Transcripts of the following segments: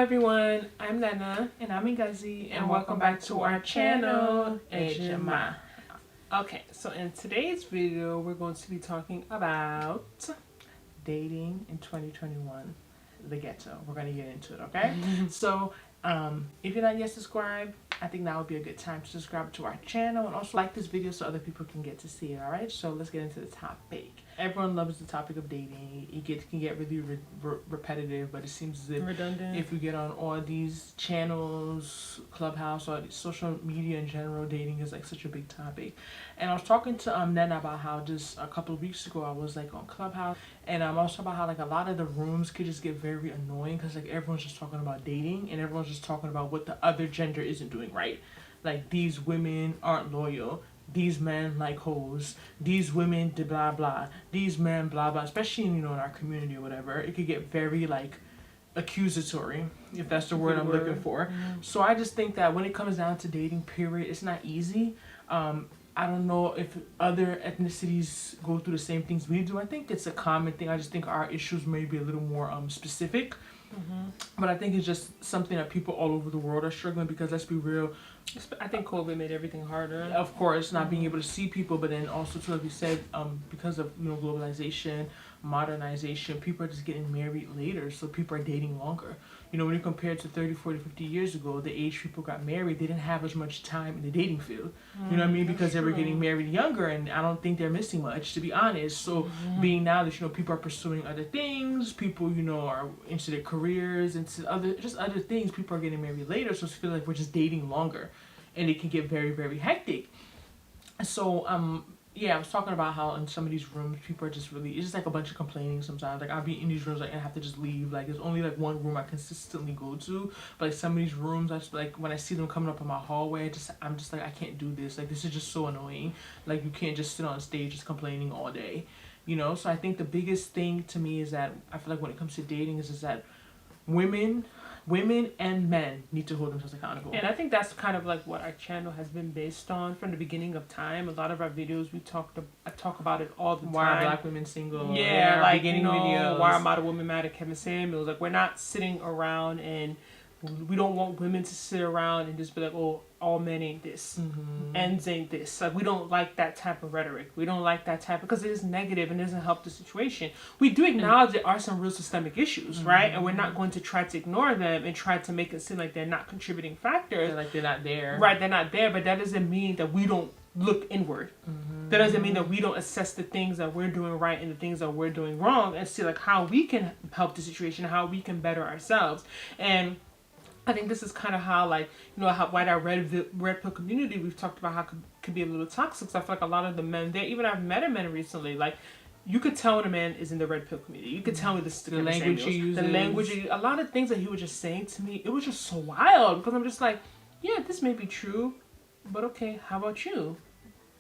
everyone, I'm Nnena. And I'm Ngozi, And welcome back to our channel, Ejima. Okay, so in today's video, we're going to be talking about dating in 2021, the ghetto. We're going to get into it, okay? So, if you're not yet subscribed, I think now would be a good time to subscribe to our channel and also like this video so other people can get to see it, alright? So let's get into the topic. Everyone loves the topic of dating. It can get really repetitive, but it seems as if redundant. If we get on all these channels, Clubhouse, or social media in general, dating is like such a big topic. And I was talking to Nnena about how just a couple of weeks ago I was like on Clubhouse, and I was talking about how like a lot of the rooms could just get very annoying because like everyone's just talking about dating and everyone's just talking about what the other gender isn't doing right. Like, these women aren't loyal, these men like hoes, these women did blah blah, these men blah blah, especially in our community or whatever. It could get very like accusatory, if that's the word I'm looking for. So I just think that when it comes down to dating, period, it's not easy. I don't know if other ethnicities go through the same things we do. I think it's a common thing. I just think our issues may be a little more specific. But I think it's just something that people all over the world are struggling because, let's be real, I think COVID made everything harder. Of course, not being able to see people, but then also too, like you said, because of globalization, modernization, people are just getting married later, so people are dating longer. When you compare it to 30, 40, 50 years ago, the age people got married, they didn't have as much time in the dating field. You know what I mean? Because they were getting married younger, and I don't think they're missing much, to be honest. So being now that people are pursuing other things, people are into their careers, into other things, people are getting married later, so I feel like we're just dating longer, and it can get very, very hectic. So yeah, I was talking about how in some of these rooms, people are just really, it's just like a bunch of complaining sometimes. Like, I'll be in these rooms, like, and I have to just leave. Like, there's only, like, one room I consistently go to. But, like, some of these rooms, I just, like, when I see them coming up in my hallway, I'm just like, I can't do this. Like, this is just so annoying. Like, you can't just sit on stage just complaining all day. So I think the biggest thing to me is that I feel like when it comes to dating is that women and men need to hold themselves accountable. And I think that's kind of like what our channel has been based on from the beginning of time. A lot of our videos, I talk about it all the time. Why are black women single? Yeah, like, beginning videos. Why are model women mad at Kevin Samuels? Like, we're not sitting around, and we don't want women to sit around and just be like, oh, all men ain't this, ends ain't this. Like, we don't like that type of rhetoric. We don't like that type, because it is negative and doesn't help the situation. We do acknowledge there are some real systemic issues, right? And we're not going to try to ignore them and try to make it seem like they're not contributing factors. Like they're not there. Right, they're not there, but that doesn't mean that we don't look inward. That doesn't mean that we don't assess the things that we're doing right and the things that we're doing wrong and see like how we can help the situation, how we can better ourselves. And I think this is kind of how, like, how white our red pill community, we've talked about how could be a little toxic. So I feel like a lot of the men there, even I've met a man recently, like, you could tell when a man is in the red pill community. You could tell me the language he uses. The language, a lot of things that he was just saying to me, it was just so wild, because I'm just like, yeah, this may be true, but okay, how about you?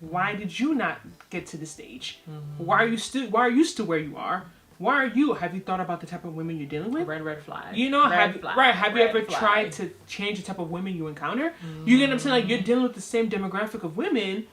Why did you not get to this stage? Why are you still where you are? Why are you? Have you thought about the type of women you're dealing with? Red flag. Have you ever tried to change the type of women you encounter? You get what I'm saying? Like, you're dealing with the same demographic of women,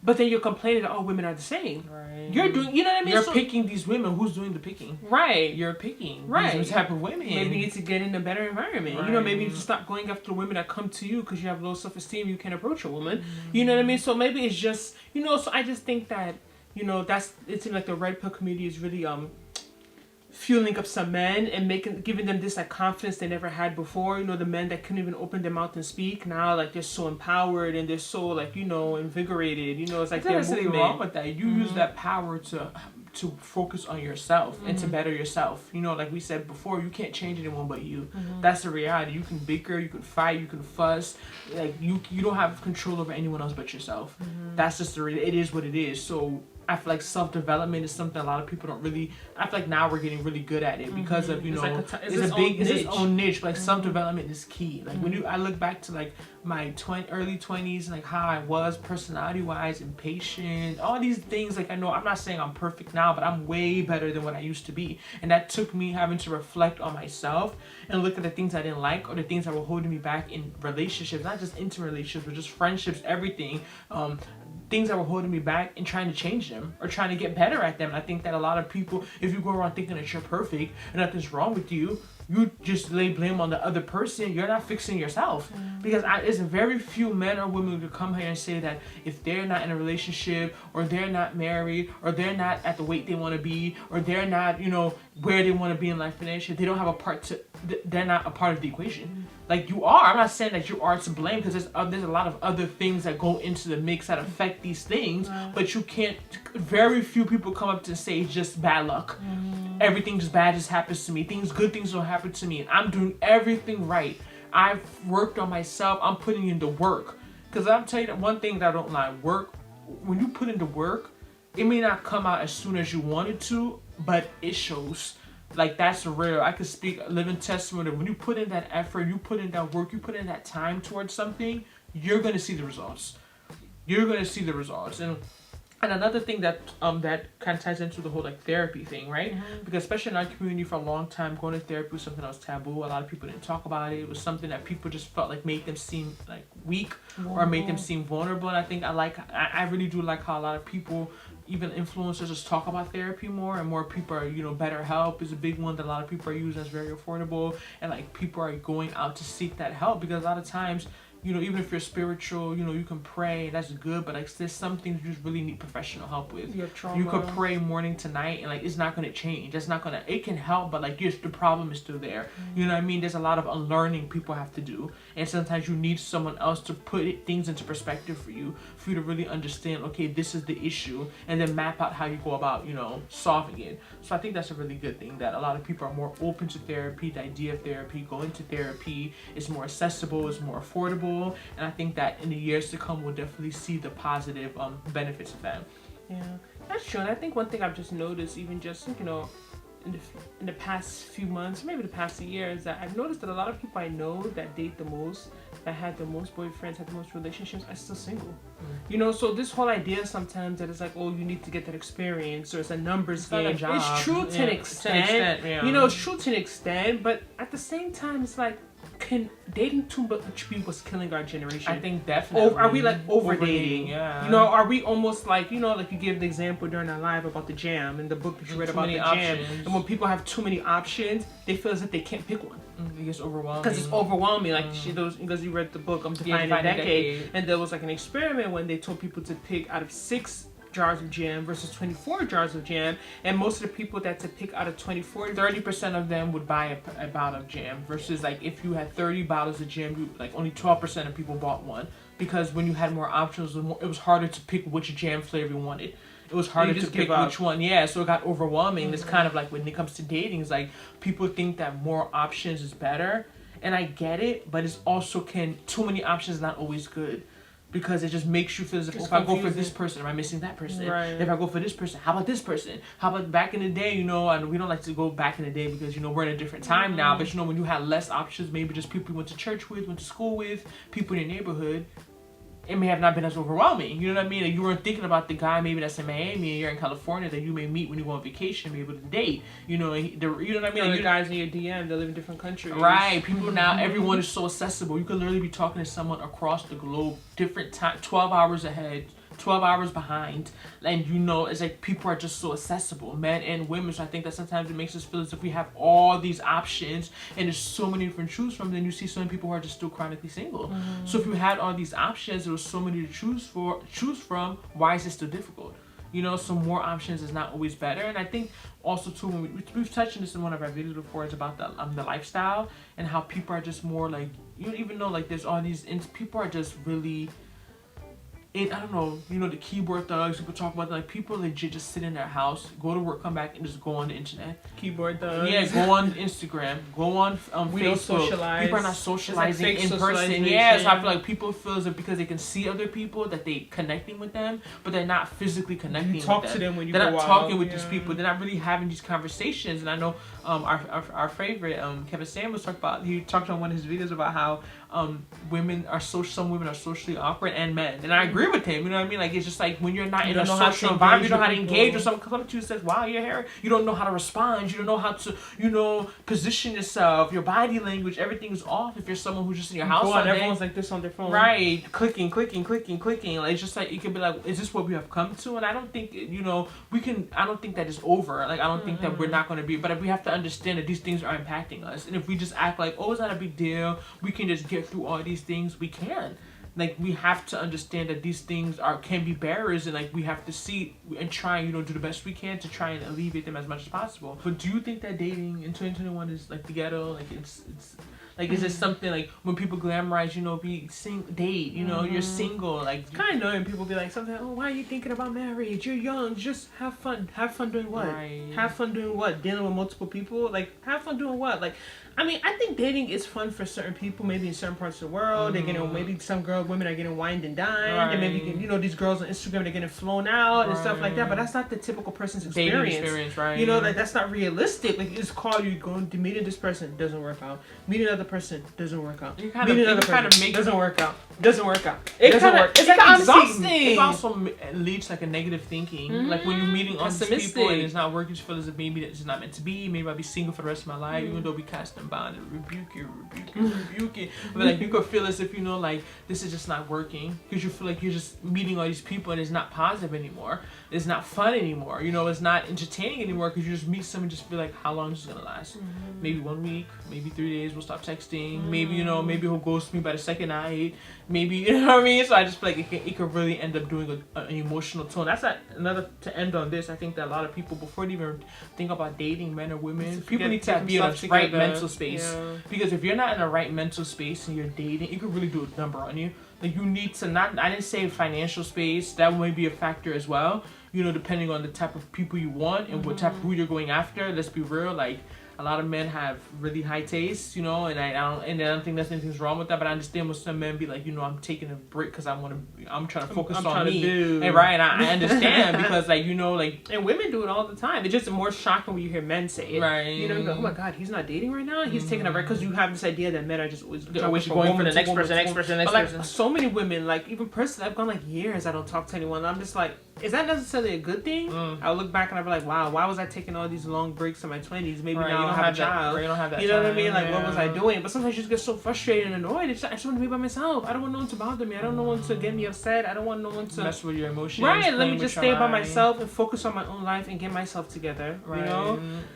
but then you're complaining that all women are the same. Right. You're doing, you know what I mean? You're picking these women. Who's doing the picking? Right. You're picking these type of women. Maybe you need to get in a better environment. Right. Maybe you just stop going after the women that come to you because you have low self-esteem. You can't approach a woman. You know what I mean? So maybe it's just, so I just think that, it seems like the red pill community is really, fueling up some men and giving them this like confidence they never had before. The men that couldn't even open their mouth and speak, now like they're so empowered and they're so like invigorated. It's like there's nothing wrong with that. You use that power to focus on yourself and to better yourself. Like we said before, you can't change anyone but you. That's the reality. You can bicker, you can fight, you can fuss. Like you don't have control over anyone else but yourself. That's just it is what it is. So I feel like self-development is something a lot of people don't really. I feel like now we're getting really good at it because of it's its own niche. Like self-development is key. Like when I look back to like my early 20s, like how I was personality-wise, impatient, all these things. Like, I know I'm not saying I'm perfect now, but I'm way better than what I used to be, and that took me having to reflect on myself and look at the things I didn't like or the things that were holding me back in relationships, not just intimate relationships, but just friendships, everything. Things that were holding me back and trying to change them or trying to get better at them. And I think that a lot of people, if you go around thinking that you're perfect and nothing's wrong with you, you just lay blame on the other person, you're not fixing yourself. Because there's very few men or women who come here and say that if they're not in a relationship, or they're not married, or they're not at the weight they want to be, or they're not, where they want to be in life financially, they don't have a part to, they're not a part of the equation. Like, you are. I'm not saying that you are to blame, because there's a lot of other things that go into the mix that affect these things, but you can't, very few people come up to say it's just bad luck. Everything just bad just happens to me. Good things don't happen to me. I'm doing everything right. I've worked on myself. I'm putting in the work. Because I'll tell you that one thing that I don't like, when you put in the work, it may not come out as soon as you want it to, but it shows. Like, that's real. I could speak living testimony. When you put in that effort, you put in that work, you put in that time towards something, you're going to see the results. You're going to see the results. And another thing that that kind of ties into the whole like therapy thing, right? Because especially in our community, for a long time, going to therapy was something that was taboo. A lot of people didn't talk about it. It was something that people just felt like made them seem like weak or made them seem vulnerable. And I think I really do like how a lot of people, even influencers, just talk about therapy more, and more people are, BetterHelp is a big one that a lot of people are using. That's very affordable, and like people are going out to seek that help, because a lot of times, even if you're spiritual, you can pray, that's good, but like there's some things you just really need professional help with. You could pray morning to night, and like it's not going to change. It can help, but like the problem is still there. You know what I mean? There's a lot of unlearning people have to do, and sometimes you need someone else to put things into perspective for you to really understand, okay, this is the issue, and then map out how you go about, solving it. So I think that's a really good thing, that a lot of people are more open to therapy, the idea of therapy, going to therapy is more accessible, is more affordable. And I think that in the years to come, we'll definitely see the positive benefits of that. Yeah, that's true. And I think one thing I've just noticed, even just in the past few months, maybe the past year, is that I've noticed that a lot of people I know that date the most, that had the most boyfriends, had the most relationships, are still single. So this whole idea sometimes that it's like, oh, you need to get that experience, or it's a numbers game. It's true to an extent. It's true to an extent, but at the same time, it's like, can dating too much people is killing our generation? I think definitely. Are we like over dating? Yeah. Are we almost like, like you gave the example during our live about the jam, and the book that you read about the jam, and when people have too many options, they feel as if they can't pick one. It gets overwhelming. Because it's overwhelming. Like because you read the book, Define a Decade, and there was like an experiment when they told people to pick out of 6 jars of jam versus 24 jars of jam, and most of the people that to pick out of 24, 30% of them would buy a bottle of jam, versus like if you had 30 bottles of jam, only 12% of people bought one, because when you had more options, it was harder to pick which jam flavor you wanted. It was harder to pick which one. Yeah, so it got overwhelming. It's kind of like when it comes to dating, it's like people think that more options is better, and I get it, but it's also too many options is not always good. Because it just makes you feel as if I go for this person, am I missing that person? Right. If I go for this person, how about this person? How about back in the day, and we don't like to go back in the day because, we're in a different time now. But, when you had less options, maybe just people you went to church with, went to school with, people in your neighborhood, it may have not been as overwhelming. You know what I mean? Like, you weren't thinking about the guy maybe that's in Miami and you're in California that you may meet when you go on vacation, be able to date. You know what I mean? The guys in your DM, they live in different countries. Right. People now, everyone is so accessible. You could literally be talking to someone across the globe, different time, 12 hours ahead, 12 hours behind, and it's like people are just so accessible, men and women. So I think that sometimes it makes us feel as if we have all these options and there's so many different to choose from. Then you see so many people who are just still chronically single. So if you had all these options, there was so many to choose from. Why is it still difficult? So more options is not always better. And I think also too, when we've touched on this in one of our videos before, it's about the lifestyle and how people are just more like, even though like there's all these, people are just really. I don't know, the keyboard thugs, people talk about, like, people legit just sit in their house, go to work, come back, and just go on the internet. Keyboard thugs. Yeah, go on Instagram, go on we Facebook. Don't socialize. People are not socializing like in person. Yeah, so I feel like people feel as if because they can see other people that they connecting with them, but they're not physically connecting with them. You talk to them when you They're go not out. talking with these people. They're not really having these conversations. And I know our favorite, Kevin Samuels, he talked on one of his videos about how some women are socially awkward, and men. And I agree agree with him. You know what I mean? Like, it's just like when you're not in a don't know how social to environment, you engage don't know how to with engage people. with someone. Someone to you says, "Wow, your hair." You don't know how to respond. You don't know how to, position yourself. Your body language, everything is off. If you're someone who's just in your house all day, everyone's like this on their phone. right? Clicking. Like, it's just like it can be like, is this what we have come to? And I don't think we can. I don't think that is over. Like, I don't think that we're not going to be. But we have to understand that these things are impacting us. And if we just act like, oh, it's not a big deal, we can just get through all these things. We can. Like, we have to understand that these things can be barriers, and like we have to see and try, do the best we can to try and alleviate them as much as possible. But do you think that dating in 2021 is like the ghetto? Like, it's like, is it something like when people glamorize, date, you're single, like It's kind of annoying. People be like something. Oh, why are you thinking about marriage? You're young. Just have fun. Have fun doing what? Right. Have fun doing what? Dealing with multiple people. Like, have fun doing what? Like, I mean, I think dating is fun for certain people. Maybe in certain parts of the world, they're getting, maybe some women are getting wined and dined, Right. and maybe these girls on Instagram, they're getting flown out and stuff like that. But that's not the typical person's experience. dating experience, right? Like, that's not realistic. Like, it's called, you going to meet this person, doesn't work out. Meet another person, doesn't work out. You kind of Doesn't work out. Doesn't work out. It Doesn't kinda, work. it's like like exhausting. It also leads to like a negative thinking. Like when you're meeting all these people Pessimistic. and it's not working, you feel as if maybe it's not meant to be. Maybe I'll be single for the rest of my life, even though we cast them bond and rebuke it. But like you could feel as if like this is just not working because you feel like you're just meeting all these people and it's not positive anymore. It's not fun anymore. It's not entertaining anymore because you just meet someone and just be like, how long is this gonna last? Maybe 1 week, maybe 3 days. We'll stop texting. Maybe maybe he'll ghost me by the second night. Maybe what I mean. So I just feel like it could really end up doing an emotional tone. That's another to end on this. I think that a lot of people before they even think about dating, men or women, people need to be in a right mental space. Yeah. Because if you're not in a right mental space and you're dating, it could really do a number on you. Like you need to I didn't say financial space. That might be a factor as well. Depending on the type of people you want and what type of who you're going after. Let's be real. Like a lot of men have really high tastes, and I don't think there's anything wrong with that. But I understand when some men be like, I'm taking a break because I'm trying to focus on me. And right, I understand because and women do it all the time. It's just more shocking when you hear men say it. Right. You go, oh my God, he's not dating right now. He's taking a break because you have this idea that men are just always going for the next person. But like so many women, like even personally, I've gone like years I don't talk to anyone. I'm just like, is that necessarily a good thing? I'll look back and I'll be like, wow, why was I taking all these long breaks in my 20s? Maybe now I have a child. You don't have that. You know what I mean? Like, what was I doing? But sometimes you just get so frustrated and annoyed. I just want to be by myself. I don't want no one to bother me. I don't want no one to get me upset. I don't want no one to mess with your emotions. Right. Let me just stay by myself and focus on my own life and get myself together. Right.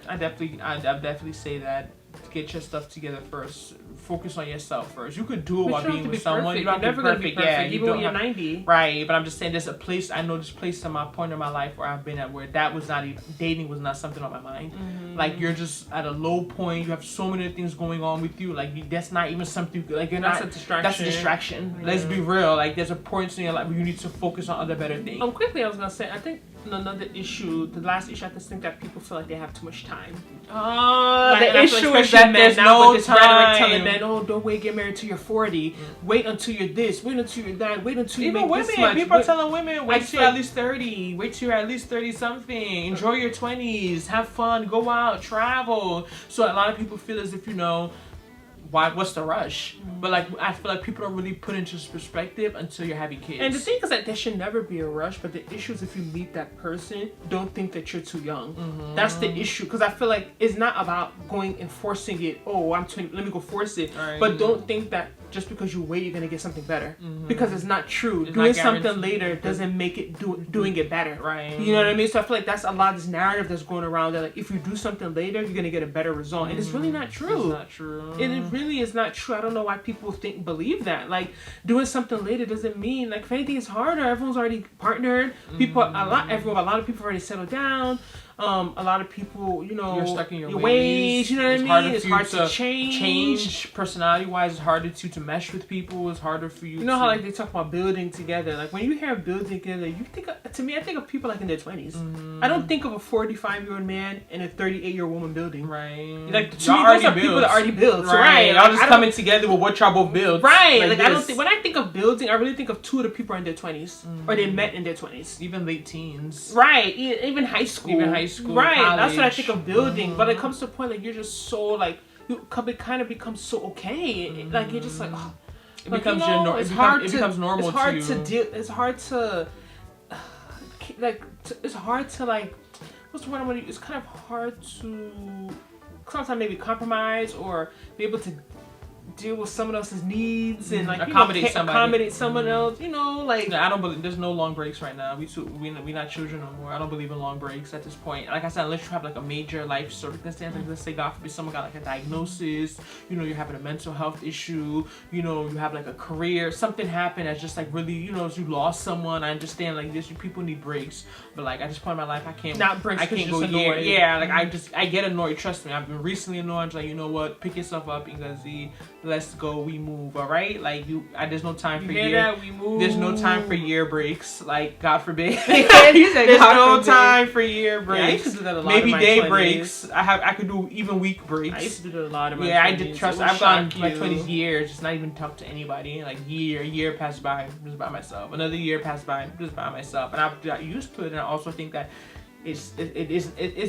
I definitely say that. Get your stuff together first. Focus on yourself first. You could do it while being with someone. You're never going to be perfect. Yeah, even when you're 90. Right, but I'm just saying there's a place. I know this place in my point in my life where I've been at where that was not even dating was not something on my mind. Like you're just at a low point. You have so many things going on with you. Like that's not even something. Like you're that's not. A distraction. That's a distraction. Yeah. Let's be real. Like there's a point in your life where you need to focus on other better things. Quickly, I was gonna say I think another issue. The last issue, I just think that people feel like they have too much time. The issue is that there's no with this rhetoric telling men, oh, don't wait, get married till you're 40. Wait until you're this. Wait until you're that. Wait until you make this much. People are telling women, wait till you're at least 30. Wait till you're at least 30 something. Enjoy your 20s. Have fun. Go out. Travel. So a lot of people feel as if what's the rush? But like I feel like people don't really put into perspective until you're having kids. And the thing is that there should never be a rush, but the issue is if you meet that person, don't think that you're too young. That's the issue, because I feel like it's not about going and forcing it. Oh, I'm 20, let me go force it. Right. But don't think that just because you wait, you're gonna get something better, because it's not true. It's doing something later doesn't make it doing it better. Right. You know what I mean? So I feel like that's a lot of this narrative that's going around that like if you do something later, you're gonna get a better result, and it's really not true. It's not true. It really is not true. I don't know why people believe that. Like doing something later doesn't mean like if anything is harder. Everyone's already partnered. People, a lot of people already settled down. A lot of people, you're stuck in your ways. You know what I mean? It's hard to change. Personality-wise, it's harder to mesh with people. It's harder for you. You know how like they talk about building together. Like when you hear building together, I think of people like in their 20s. I don't think of a 45-year-old man and a 38-year-old woman building. Right. Like to me, those are people that already built. Right. Y'all just coming together with what y'all both built. Right. Like I don't think when I think of building, I really think of two of the people in their 20s or they met in their 20s. Even late teens. Right. Even high school. Right, college. That's what I think of building. But it comes to a point like you're just so like you kind of become so okay. Like you're just like, oh, It Like, becomes you know, it becomes normal. It's hard to to you. deal. It's hard to it's hard to like. What's the word I want to use? It's kind of hard to sometimes maybe compromise or be able to deal with someone else's needs and like accommodate somebody. Accommodate someone else. You know, like I don't believe there's no long breaks right now. We not children no more. I don't believe in long breaks at this point. Like I said, unless you have like a major life circumstance, like let's say God forbid someone got like a diagnosis, you know, you're having a mental health issue, you know, you have like a career, something happened that's just like really, you know, you lost someone. I understand like this, people need breaks, but like at this point in my life, I can't. Not breaks. I can't go annoyed. Yeah, like I get annoyed. Trust me, I've been recently annoyed. I'm like, you know what? Pick yourself up, Ngozi. Let's go. We move. All right. Like there's no time for We move. There's no time for year breaks. Like God forbid. There's no time for year breaks. Yeah, I used to do that a lot. Maybe in my day 20s. breaks. I could do even week breaks. I used to do that a lot in my 20s. I did. Trust. I've gone like you. 20 years, just not even talk to anybody. Like a year passed by just by myself. Another year passed by just by myself, and I've got used to it. And I also think that it's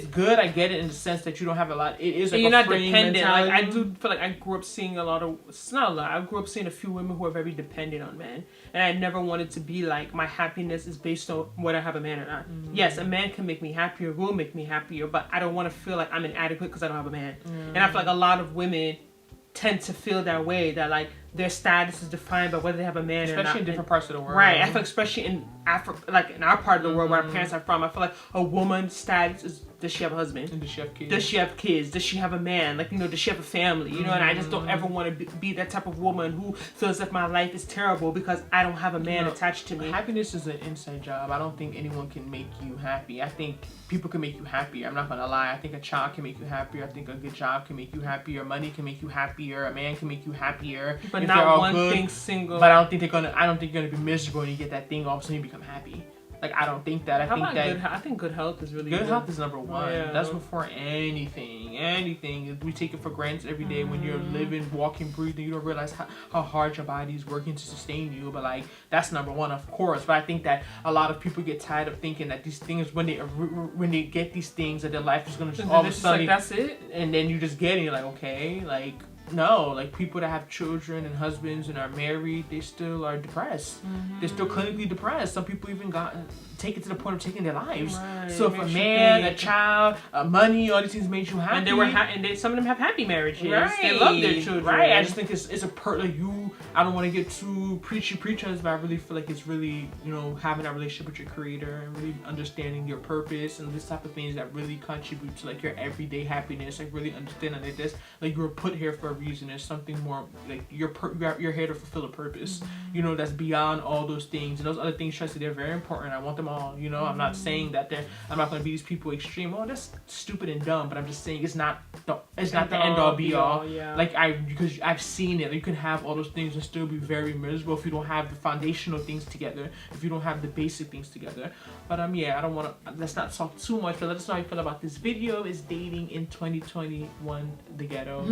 good. I get it in the sense that you don't have a lot. It is like you're a not freeing dependent. mentality. Like I do feel like I grew up seeing a lot of. It's not a lot. I grew up seeing a few women who are very dependent on men, and I never wanted to be like my happiness is based on whether I have a man or not. Yes, a man can make me happier, will make me happier, but I don't want to feel like I'm inadequate because I don't have a man. And I feel like a lot of women tend to feel that way, that like their status is defined by whether they have a man or not. Especially in different parts of the world. Right. I feel like especially in Africa, like in our part of the world where our parents are from, I feel like a woman's status is, does she have a husband? And does she have kids? Does she have kids? Does she have a man? Like, you know, does she have a family? You know, and I just don't ever want to be that type of woman who feels like my life is terrible because I don't have a man attached to me. Happiness is an inside job. I don't think anyone can make you happy. I think people can make you happier. I'm not gonna lie. I think a child can make you happier. I think a good job can make you happier. Money can make you happier. A man can make you happier. But if not one thing single. But I don't think you're gonna be miserable when you get that thing. All of a sudden you become happy. Like I don't think that. I think good health is really good. Good health is number one. Yeah. That's before anything. Anything. We take it for granted every day when you're living, walking, breathing. You don't realize how hard your body is working to sustain you. But like that's number one, of course. But I think that a lot of people get tired of thinking that these things, when they get these things, that their life is gonna just all of a sudden, like, that's it. and then you just get it. You're like, okay, like. No, like people that have children and husbands and are married, they still are depressed. They're still clinically depressed. Some people even take it to the point of taking their lives. Right. So if a man, a child, money, all these things made you happy, and they were some of them have happy marriages. Right. They love their children. Right. I just think it's a like you. I don't want to get too preachers, but I really feel like it's really, you know, having that relationship with your creator and really understanding your purpose and this type of things that really contribute to like your everyday happiness. Like really understanding that this, like you were put here for a reason. There's something more, like you're here to fulfill a purpose. You know, that's beyond all those things, and those other things. Trust me, they're very important. I want them all. You know, I'm not saying that I'm not going to be these people extreme. Oh, that's stupid and dumb. But I'm just saying it's not the end all be all. Yeah. Like because I've seen it. You can have all those things and still be very miserable if you don't have the foundational things together. If you don't have the basic things together. But yeah, I don't want to. Let's not talk too much. But let us know how you feel about this video. Is dating in 2021 the ghetto?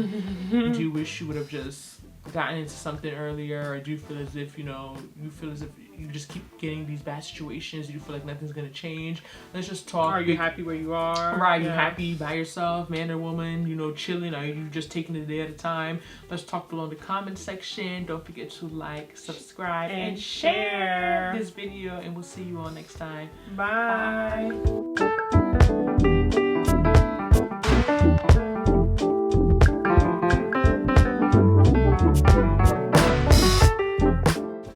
Do you wish you would have just gotten into something earlier, or do you feel as if you just keep getting these bad situations? Do you feel like nothing's gonna change? Let's just talk. Are you happy where you are? Right, are you happy by yourself, man or woman, you know, chilling? Are you just taking it a day at a time? Let's talk below in the comment section. Don't forget to like, subscribe, and share this video, and we'll see you all next time. Bye.